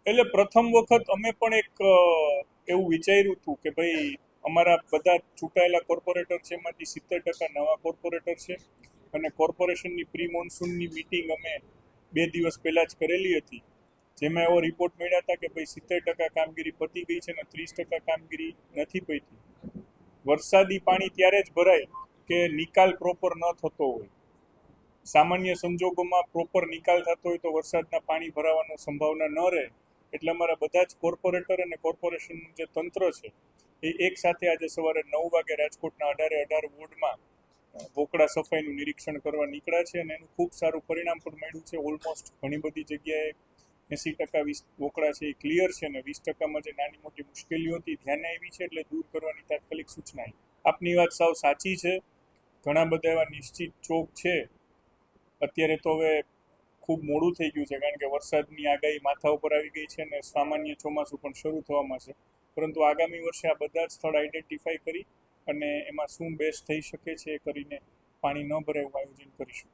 એટલે પ્રથમ વખત અમે પણ એક એવું વિચાર્યું હતું કે ભાઈ અમારા બધા ચૂંટાયેલા કોર્પોરેટર છે એમાંથી 70% નવા કોર્પોરેટર છે અને કોર્પોરેશનની પ્રી મોન્સૂનની મિટિંગ અમે 2 દિવસ પહેલા જ કરેલી હતી, જેમાં એવો રિપોર્ટ મળ્યા હતા કે ભાઈ 70% કામગીરી પતી ગઈ છે અને 30% કામગીરી નથી પતી. વરસાદી પાણી ત્યારે જ ભરાય કે નિકાલ પ્રોપર ન થતો હોય. સામાન્ય સંજોગોમાં પ્રોપર નિકાલ થતો હોય તો વરસાદના પાણી ભરાવાની સંભાવના ન રહે. એટલે અમારા બધા જ કોર્પોરેટર અને કોર્પોરેશનનું જે તંત્ર છે એ એક સાથે આજે સવારે 9 વાગે રાજકોટના 18 વોર્ડમાં વોકડા સફાઈનું નિરીક્ષણ કરવા નીકળ્યા છે અને એનું ખૂબ સારું પરિણામ પણ મળ્યું છે. ઓલમોસ્ટ ઘણી બધી જગ્યાએ 80% વોકડા છે એ ક્લિયર છે અને 20%માં જે નાની મોટી મુશ્કેલીઓ હતી ધ્યાને આવી છે એટલે દૂર કરવાની તાત્કાલિક સૂચના. આપની વાત સાવ સાચી છે. ઘણા બધા એવા નિશ્ચિત ચોક છે. અત્યારે તો હવે ખૂબ મોડું થઈ ગયું છે કારણ કે વરસાદની આગાહી માથા ઉપર આવી ગઈ છે અને સામાન્ય ચોમાસું પણ શરૂ થવામાં છે. પરંતુ આગામી વર્ષે આ બધા જ સ્થળ આઈડેન્ટિફાઈ કરી અને એમાં શું બેસ્ટ થઈ શકે છે એ કરીને પાણી ન ભરાય એવું આયોજન કરીશું.